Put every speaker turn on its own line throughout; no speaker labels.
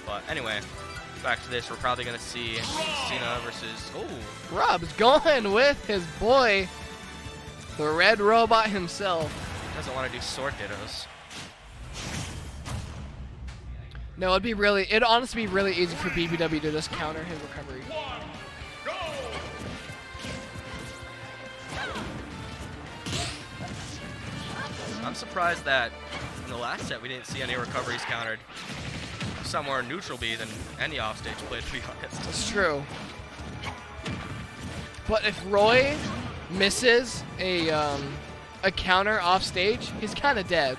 But anyway, back to this. We're probably going to see Lucina versus... Oh!
Rob's going with his boy, the red robot himself.
Doesn't want to do sword dittos.
No, it'd honestly be really easy for BBW to just counter his recovery.
I'm surprised that in the last set we didn't see any recoveries countered. Some more neutral B than any offstage play, to be honest.
It's true. But if Roy misses a counter off stage, he's kind of dead.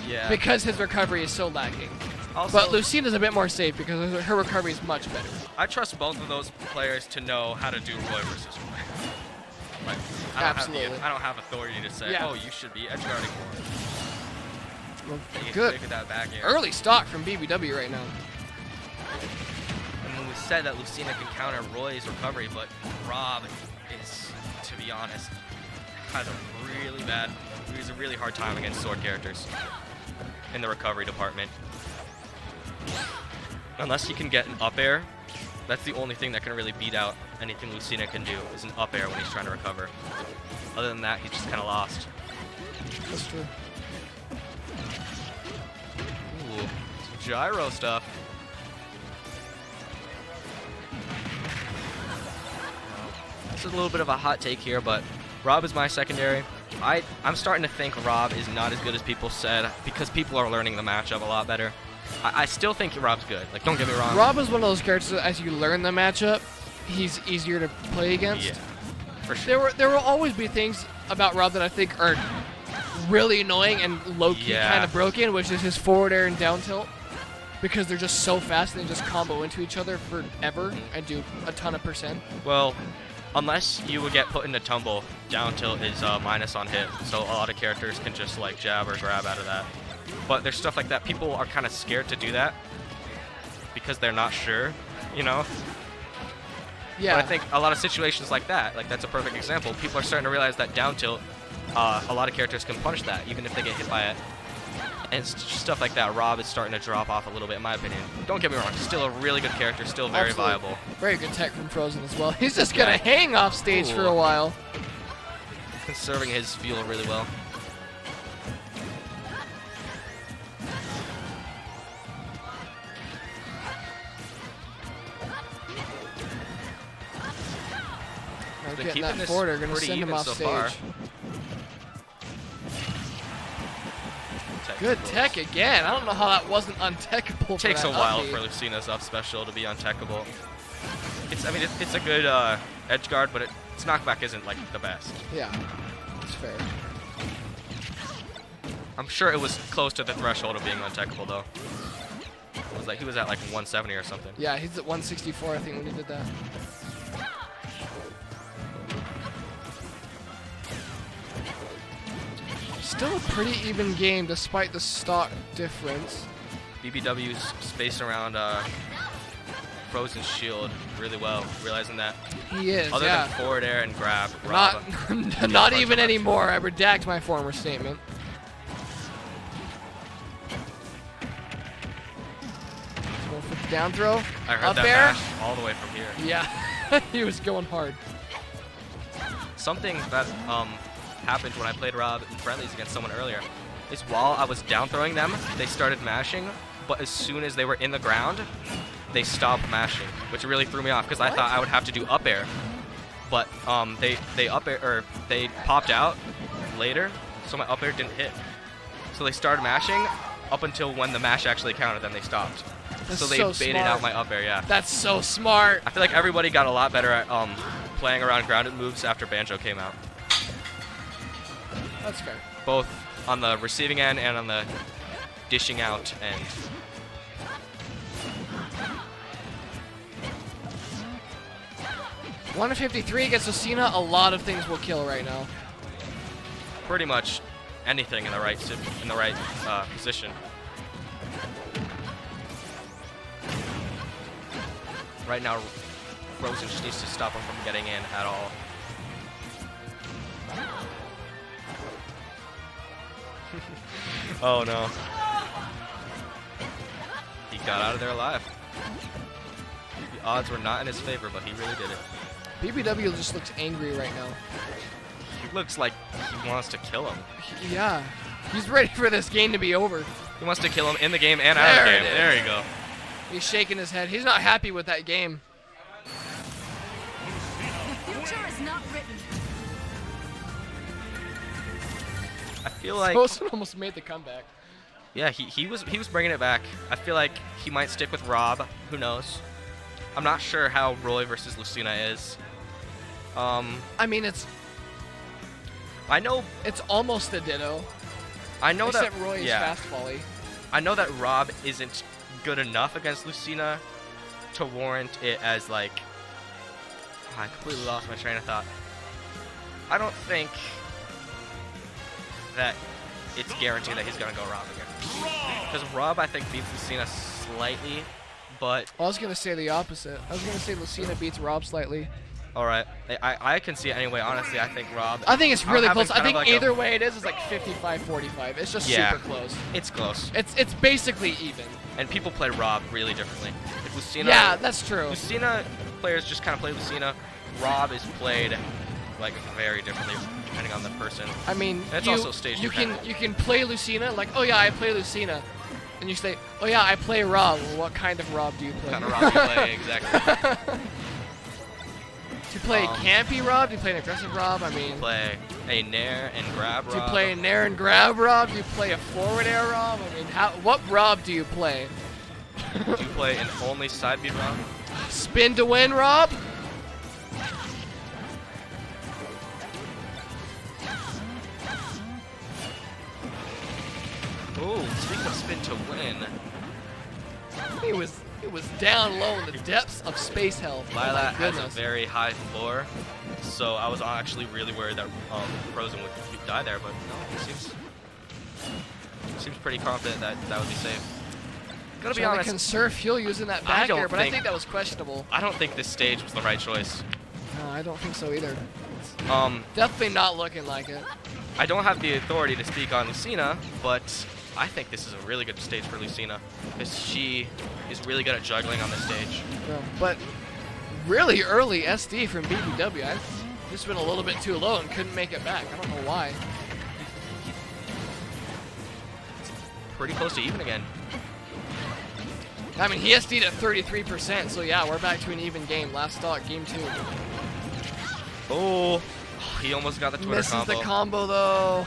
Yeah.
Because his recovery is so lacking.
Also,
but Lucina's a bit more safe because her recovery is much better.
I trust both of those players to know how to do Roy versus Roy. Like,
Absolutely.
I don't have authority to say, oh, you should be edge guarding more.
Well,
They
good.
figured that back here.
Early stock from BBW right now.
I mean, we said that Lucina can counter Roy's recovery, but Rob is, to be honest, has a really hard time against sword characters in the recovery department. Unless he can get an up air, that's the only thing that can really beat out anything Lucina can do, is an up air when he's trying to recover. Other than that, he's just kind of lost.
That's true.
Ooh, some gyro stuff. This is a little bit of a hot take here, but Rob is my secondary. I'm starting to think Rob is not as good as people said because people are learning the matchup a lot better. I still think Rob's good. Like, don't get me wrong.
Rob is one of those characters that as you learn the matchup, he's easier to play against.
Yeah, for sure.
There will always be things about Rob that I think are really annoying and low-key kind of broken, which is his forward air and down tilt. Because they're just so fast and they just combo into each other forever and do a ton of percent.
Well, unless you would get put into tumble, down tilt is minus on hit, so a lot of characters can just like jab or grab out of that. But there's stuff like that. People are kind of scared to do that because they're not sure, you know?
Yeah.
But I think a lot of situations like that, like that's a perfect example. People are starting to realize that down tilt, a lot of characters can punish that, even if they get hit by it. And stuff like that, Rob is starting to drop off a little bit, in my opinion. Don't get me wrong, still a really good character, still very viable.
Very good tech from FroZn as well. He's just going to hang off stage for a while.
Conserving his fuel really well.
Getting that forward, are going to send him off stage. Good tech again. I don't know how that wasn't untechable.
It takes a while for Lucina's up special to be untechable. It's a good edge guard, but its knockback isn't like the best.
Yeah, it's fair.
I'm sure it was close to the threshold of being untechable though. It was like he was at like 170 or something.
Yeah, he's at 164 I think when he did that. Still a pretty even game despite the stock difference.
BBW's spaced around FroZn's shield really well, realizing that.
He is,
Other than forward air and grab,
not even anymore. I redact my former statement. Going for the down throw.
I heard
up
that
air.
mash all the way from here.
Yeah, he was going hard.
Something that happened when I played Rob in friendlies against someone earlier is while I was down throwing them, they started mashing, but as soon as they were in the ground, they stopped mashing, which really threw me off because I thought I would have to do up air, but they popped out later, so my up air didn't hit. So they started mashing up until when the mash actually counted, then they stopped.
That's
so they baited out my up air, yeah.
That's so smart.
I feel like everybody got a lot better at playing around grounded moves after Banjo came out.
That's fair.
Both on the receiving end and on the dishing out end.
$153 against Lucina, a lot of things will kill right now.
Pretty much anything in the right position. Right now, FroZn just needs to stop him from getting in at all. Oh no. He got out of there alive. The odds were not in his favor, but he really did it.
BBW just looks angry right now.
He looks like he wants to kill him.
Yeah. He's ready for this game to be over.
He wants to kill him in the game and out of the game. There you go.
He's shaking his head. He's not happy with that game.
The future is not written.
I feel like
FroZn almost made the comeback.
yeah, he was bringing it back. I feel like he might stick with Rob. Who knows? I'm not sure how Roy versus Lucina is.
I mean,
I know
it's almost a ditto.
I know
except
that
Roy is
yeah.
fast volley.
I know that Rob isn't good enough against Lucina to warrant it as like. I completely lost my train of thought. I don't think that it's guaranteed that he's gonna go Rob again. Because Rob, I think, beats Lucina slightly, but.
I was gonna say the opposite. I was gonna say Lucina beats Rob slightly.
All right, I can see it anyway. Honestly, I think Rob.
I think it's really close. I think
like
either way it is like 55-45. It's just super close.
It's close.
It's basically even.
And people play Rob really differently. If Lucina,
Yeah, that's true.
Lucina players just kind of play Lucina. Rob is played like very differently depending on the person.
I mean,
And it's also stage
you
dependent.
can play Lucina like, oh yeah, I play Lucina, and you say, oh yeah, I play Rob. Well, what kind of Rob do you play?
What kind of Rob do you play exactly?
Do you play campy Rob? Do you play an aggressive Rob? I mean,
Play a nair and grab Rob.
do you play a nair and grab Rob? Do you play a forward air Rob? I mean, what Rob do you play?
Do you play an only side beat Rob?
Spin to win Rob?
Ooh, speaking of spin to win,
It was down low in the depths of space hell.
Lilat has a
goodness.
very high floor, so I was actually really worried that FroZn would die there, but no, he seems pretty confident that that would be safe. Gotta be
Trying to
honest,
conserve fuel using that
I
back
don't
air, but I
think-
think that was questionable.
I don't think this stage was the right choice.
No, I don't think so either.
Definitely
Not looking like it.
I don't have the authority to speak on Lucina, but I think this is a really good stage for Lucina because she is really good at juggling on this stage.
Yeah, but really early SD from BBW. I just went a little bit too low and couldn't make it back. I don't know why.
Pretty close to even again.
I mean, he SD'd at 33%, so yeah, we're back to an even game. Last stock, game 2.
Oh, he almost got the Twitter
Misses
combo.
the combo though.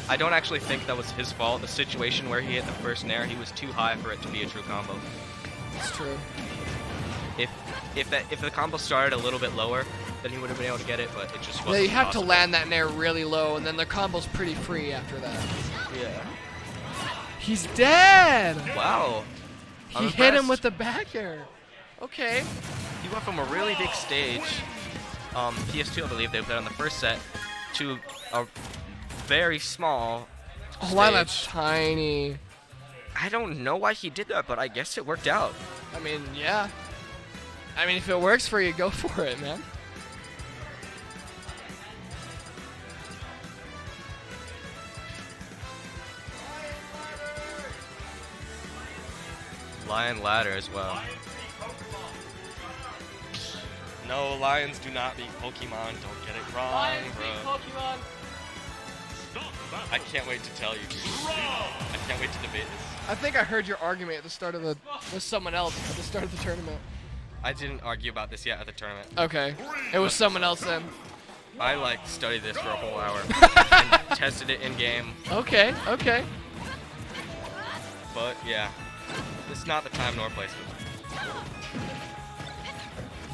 I don't actually think that was his fault. The situation where he hit the first nair, he was too high for it to be a true combo.
It's true.
If the combo started a little bit lower, then he would have been able to get it, but it just wasn't
Yeah, you have
possible.
to land that nair really low, and then the combo's pretty free after that.
Yeah.
He's dead!
Wow. I'm
He hit him
impressed.
with the back air. Okay.
He went from a really big stage, PS2 I believe they played on the first set, to a very small
Oh, wow,
stage.
that's tiny.
I don't know why he did that, but I guess it worked out.
I mean, yeah. I mean, if it works for you, go for it, man.
Lion ladder as well. No, lions do not beat Pokemon. Don't get it wrong, bro.
Pokemon.
I can't wait to tell you. I can't wait to debate this.
I think I heard your argument at the start of with someone else at the start of the tournament.
I didn't argue about this yet at the tournament.
Okay. It was someone else then.
I like studied this for a whole hour and tested it in game.
Okay, okay.
But yeah, this is not the time nor place for it.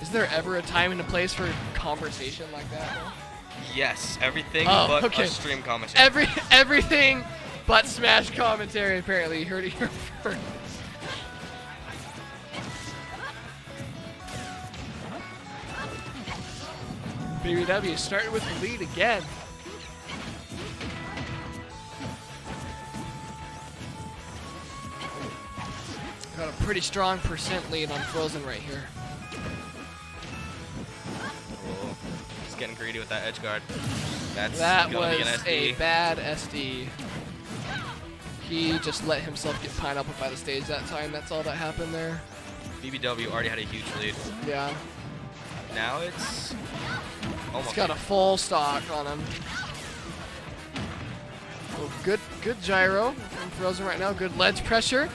Is there ever a time and a place for conversation like that? Though?
Yes, everything
Oh,
but
okay.
a stream commentary.
Everything but Smash commentary, apparently. You heard it here first. BBW starting with the lead again. Got a pretty strong percent lead on FroZn right here.
Oh, he's getting greedy with that edge guard. That's
That
gonna be an
was
SD.
a bad SD. He just let himself get pineapple by the stage that time. That's all that happened there.
BBW already had a huge lead.
Yeah.
Now it's almost.
He's got a full stock on him. Oh, good gyro from FroZn right now. Good ledge pressure.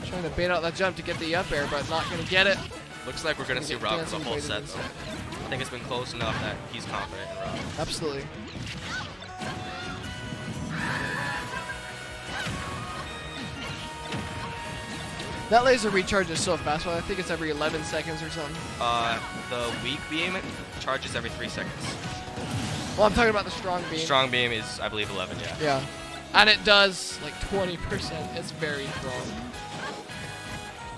Trying to bait out that jump to get the up air, but not going to get it.
Looks like we're going to see Rob for the whole set, though. I think it's been close enough that he's confident in Rob.
Absolutely. That laser recharges so fast. Well, I think it's every 11 seconds or something.
The weak beam charges every 3 seconds.
Well, I'm talking about the strong beam.
Strong beam is, I believe, 11, yeah.
Yeah. And it does like 20%. It's very strong.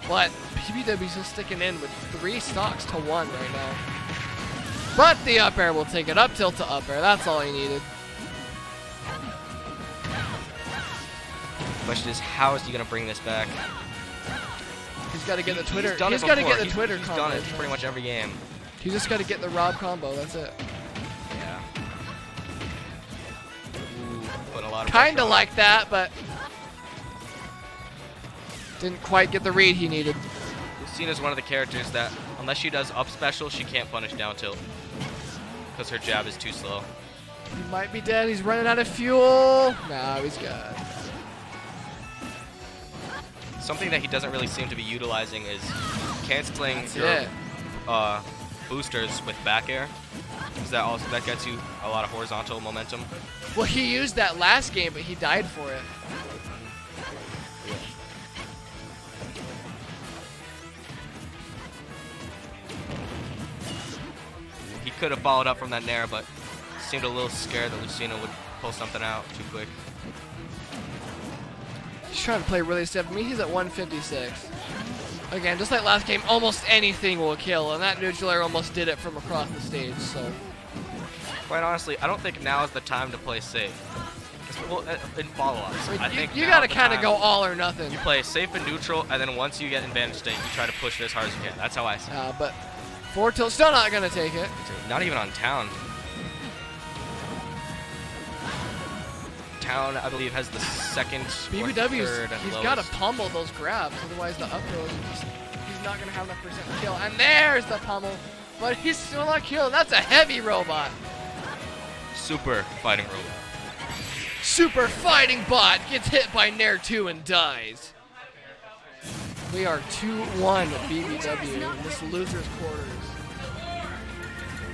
But BBW's just sticking in with 3 stocks to 1 right now. But the up air will take it. Up tilt to up air. That's all he needed.
The question is, how is he going to bring this back?
He's got to get the Twitter.
He's done it
He's got to
before.
get the Twitter
He's
combo.
done it pretty much every game.
He's just got to get the Rob combo. That's it.
Yeah. Ooh, put a lot of
Kind
pressure
of
on
like that, but didn't quite get the read he needed.
Lucina's one of the characters that, unless she does up special, she can't punish down tilt. Because her jab is too slow.
He might be dead. He's running out of fuel. No, he's good.
Something that he doesn't really seem to be utilizing is canceling
That's
your
it.
boosters with back air. Because that gets you a lot of horizontal momentum.
Well, he used that last game, but he died for it.
He could have followed up from that nair, but seemed a little scared that Lucina would pull something out too quick.
He's trying to play really stiff. I mean, he's at 156. Again, just like last game, almost anything will kill, and that neutral air almost did it from across the stage, so.
Quite honestly, I don't think now is the time to play safe. Well, in follow-ups,
I mean,
I think
you
now
got to
is the
kind of
time.
go all or nothing.
You play safe and neutral, and then once you get advantage state, you try to push it as hard as you can. That's how I see it.
But forward tilt, still not going to take it.
Not even on Town. Town, I believe, has the second or
BBW's,
third and
he's
lowest.
got to pummel those grabs, otherwise the up throw, he's not going to have enough percent to kill. And there's the pummel, but he's still not killed. That's a heavy robot.
Super fighting robot.
Super fighting bot gets hit by Nair 2 and dies. We are 2-1 BBW in this loser's quarters.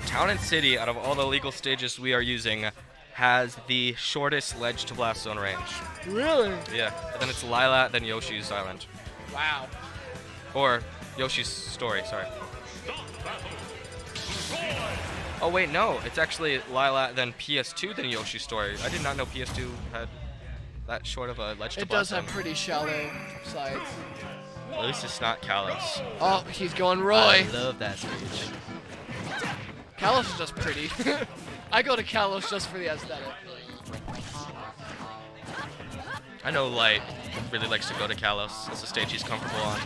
Town and City, out of all the legal stages we are using, has the shortest ledge to blast zone range.
Really?
Yeah, and then it's Lila, then Yoshi's Island.
Wow.
Or Yoshi's Story, sorry. Oh wait, no, it's actually Lila, then PS2, then Yoshi's Story. I did not know PS2 had that short of a ledge to
It
blast
does have
zone.
pretty shallow sides.
At least it's not Kalos.
Oh, he's going Roy.
I love that stage.
Kalos is just pretty. I go to Kalos just for the aesthetic.
I know Light really likes to go to Kalos. It's a stage he's comfortable on.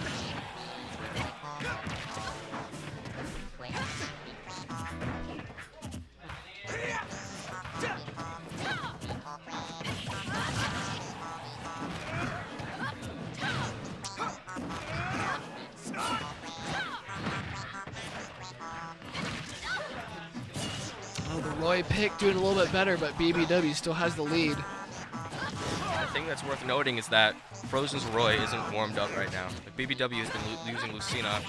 Oh, the Roy pick doing a little bit better, but BBW still has the lead.
The thing that's worth noting is that FroZn's Roy isn't warmed up right now. Like BBW has been using Lucina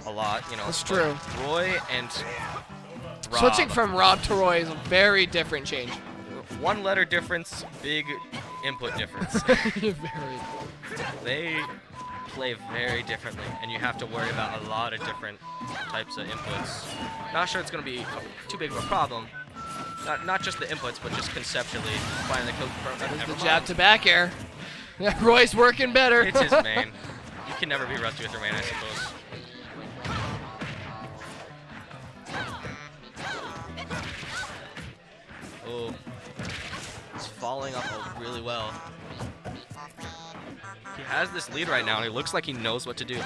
a lot, you know.
That's
but
true.
Roy and Rob,
Switching from Rob to Roy is a very different change.
one letter difference, big input difference.
Very.
They play very differently, and you have to worry about a lot of different types of inputs. Not sure it's going to be too big of a problem. Not just the inputs, but just conceptually finding the code.
There's the jab to back air. Yeah, Roy's working better.
It's his main. You can never be rusty with your main, I suppose. Oh, he's following up really well. He has this lead right now, and it looks like he knows what to do.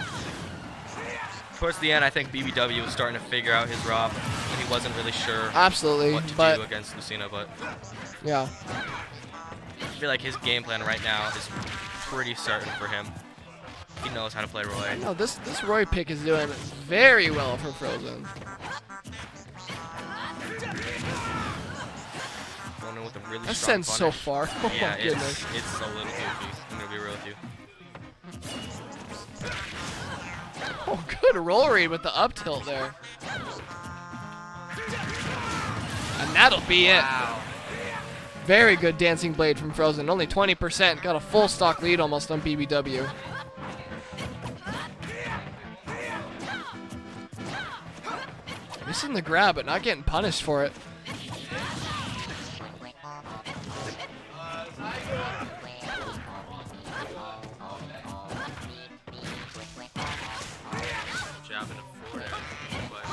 Towards the end, I think BBW was starting to figure out his Rob, and he wasn't really sure
Absolutely,
what to
but
do against Lucina, but
yeah.
feel like his game plan right now is pretty certain for him. He knows how to play Roy.
No, this Roy pick is doing very well for FroZn.
Going in with a really
That
strong
sends so
punish.
far. Oh
Yeah,
my goodness.
it's a little goofy. I'm gonna be real with you.
Oh, good roll read with the up tilt there. And that'll be it. Very good dancing blade from FroZn. Only 20%. Got a full stock lead almost on BBW. Missing the grab, but not getting punished for it.
Jab into forward air, but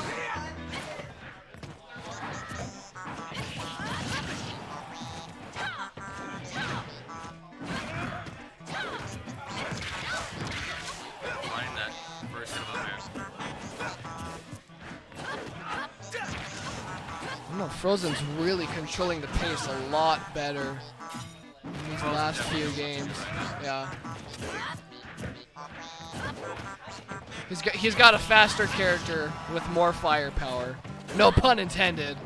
finding that first hit of up air.
No, FroZn's really controlling the pace a lot better in these last few games. Yeah. He's got a faster character with more firepower. No pun intended.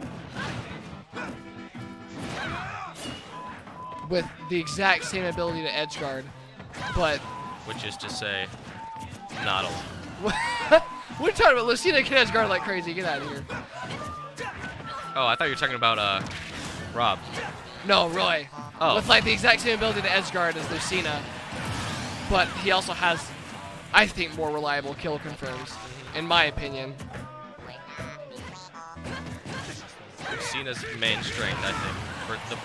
With the exact same ability to edge guard, but
Which is to say, not a lot.
we're talking about Lucina can edge guard like crazy. Get out of here.
Oh, I thought you were talking about Rob.
No, Roy.
Oh.
With like the exact same ability to edge guard as Lucina, but he also has, I think, more reliable kill confirms, in my opinion.
Lucina's main strength, I think, for the.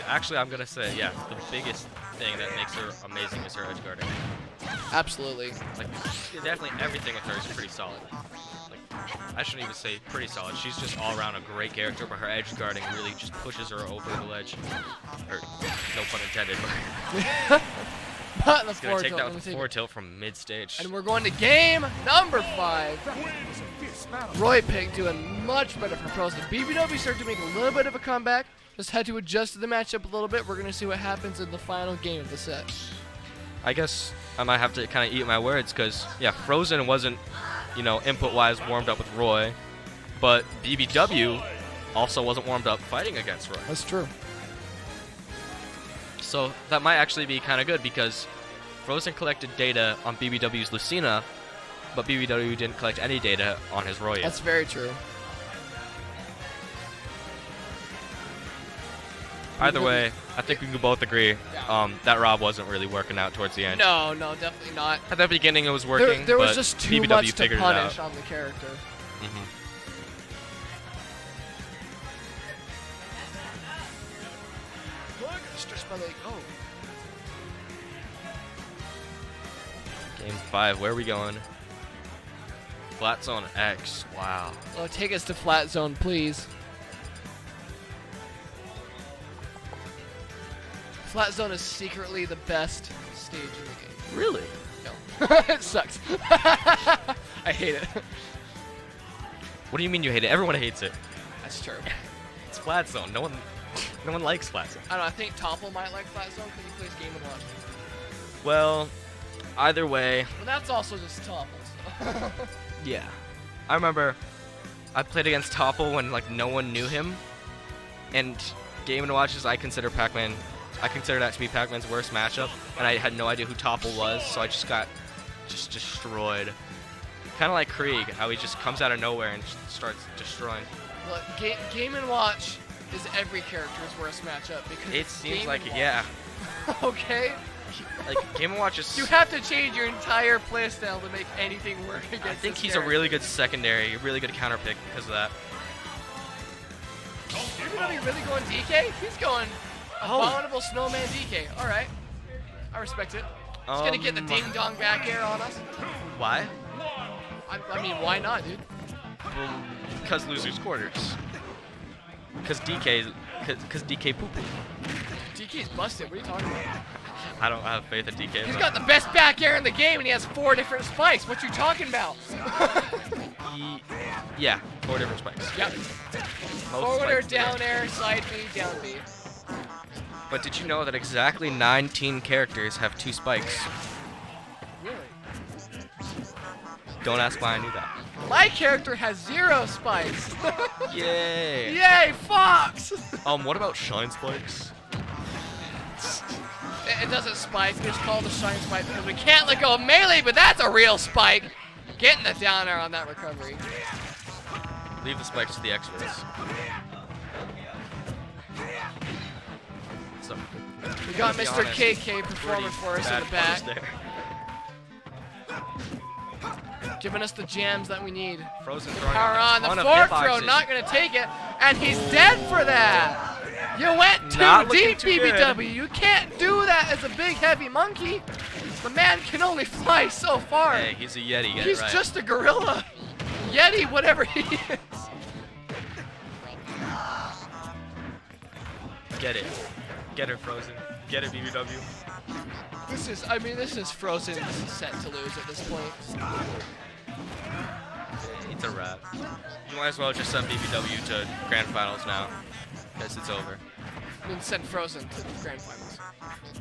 Actually, I'm gonna say, yeah, the biggest thing that makes her amazing is her edge guarding.
Absolutely.
Like, definitely everything with her is pretty solid. Like, I shouldn't even say pretty solid. She's just all around a great character, but her edge guarding really just pushes her over the ledge. Or, no pun intended, but
But the
it's gonna
forward
take
tilt,
that
let me
with
take
forward
it.
tilt from mid stage.
And we're going to game number 5. Roy pick doing much better for FroZn. BBW started to make a little bit of a comeback. Just had to adjust to the matchup a little bit. We're going to see what happens in the final game of the set.
I guess I might have to kind of eat my words because, yeah, FroZn wasn't, you know, input-wise warmed up with Roy, but BBW also wasn't warmed up fighting against Roy.
That's true.
So that might actually be kind of good because FroZn collected data on BBW's Lucina, but BBW didn't collect any data on his Roy yet.
That's very true.
Either way, I think we can both agree that Rob wasn't really working out towards the end.
No, definitely not.
At the beginning, it was working.
There was
but
just too
BBW
much to
figured
punish
it out.
on the character.
Mm-hmm.
Stretch my leg. Oh.
Game 5, where are we going? Flat zone X. Wow.
Oh, take us to flat zone, please. Flat zone is secretly the best stage in the game.
Really?
No. It sucks. I hate it.
What do you mean you hate it? Everyone hates it.
That's true.
It's flat zone. No one likes flat zone.
I don't know. I think Topple might like flat zone because he plays Game & Watch.
Well, either way,
But that's also just Topple. So.
yeah. I remember I played against Topple when like no one knew him, and Game & Watches I consider Pac-Man. I consider that to be Pac-Man's worst matchup, and I had no idea who Topple was, so I just got destroyed. Kind of like Krieg, how he just comes out of nowhere and just starts destroying.
Look, Game & Watch is every character's worst matchup because
It
it's
seems
Game
like
&
it, yeah.
Watch. Okay.
Like Game & Watch is.
You have to change your entire playstyle to make anything work against
I think
this
he's a
character.
really good secondary, a really good counter pick because of that.
BBW really going DK? He's going abominable snowman DK. All right. I respect it. He's going to get the ding-dong back air on us.
Why?
I mean, why not, dude?
Well, because losers quarters. Because DK poo-poo.
DK's busted. What are you talking about?
I don't have faith in DK.
He's
but
got the best back air in the game, and he has 4 different spikes. What you talking about?
Yeah, 4 different spikes.
Yep.
Most
Forward air,
spikes
down
there.
air, side B, down B.
But did you know that exactly 19 characters have 2 spikes?
Really?
Don't ask why I knew that.
My character has 0 spikes.
Yay!
Yay, Fox!
What about shine spikes?
It doesn't spike. It's called a shine spike because we can't let go of melee, but that's a real spike. Getting the down air on that recovery.
Leave the spikes to the experts. So,
We got
to be
Mr.
honest,
KK performing for us in the back,
there.
giving us the jams that we need.
FroZn throwing
Power on the
ton of
fork
hitboxes.
throw, not gonna take it, and he's dead for that. You went
Not
too
looking
deep,
too good.
BBW. You can't do that as a big heavy monkey. The man can only fly so far.
Hey, he's a Yeti, get
He's
it right.
just a gorilla. Yeti, whatever he is.
Get it. Get it, FroZn. Get it, BBW.
This is FroZn's set to lose at this point.
It's a wrap. You might as well just send BBW to Grand Finals now. Guess it's over.
I mean, send FroZn to the grand finals.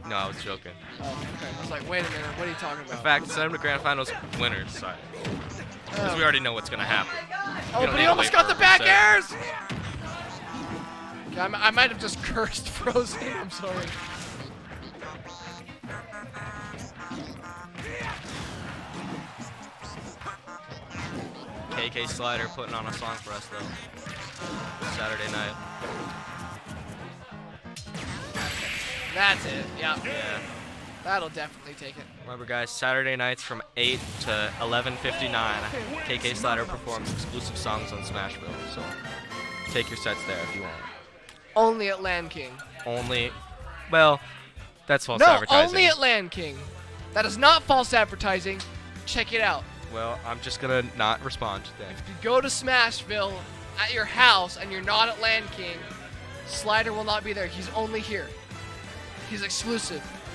No, I was joking.
Oh, okay. I was like, wait a minute, what are you talking about?
In fact, send him to Grand Finals winners side. Because we already know what's going to happen.
Oh,
We don't
but
need
he
to
almost
wait
got
for
the back
reset.
airs! Yeah, I might have just cursed FroZn, I'm sorry.
KK Slider putting on a song for us, though. Saturday night.
That's it, yeah.
Yeah.
That'll definitely take it.
Remember, guys, Saturday nights from 8 to 11:59, KK Slider performs exclusive songs on Smashville. So take your sets there if you want.
Only at Land King.
Only, well, that's false
No,
advertising.
only at Land King. That is not false advertising. Check it out.
Well, I'm just gonna not respond then.
If you go to Smashville at your house and you're not at Land King, Slider will not be there. He's only here. He's exclusive.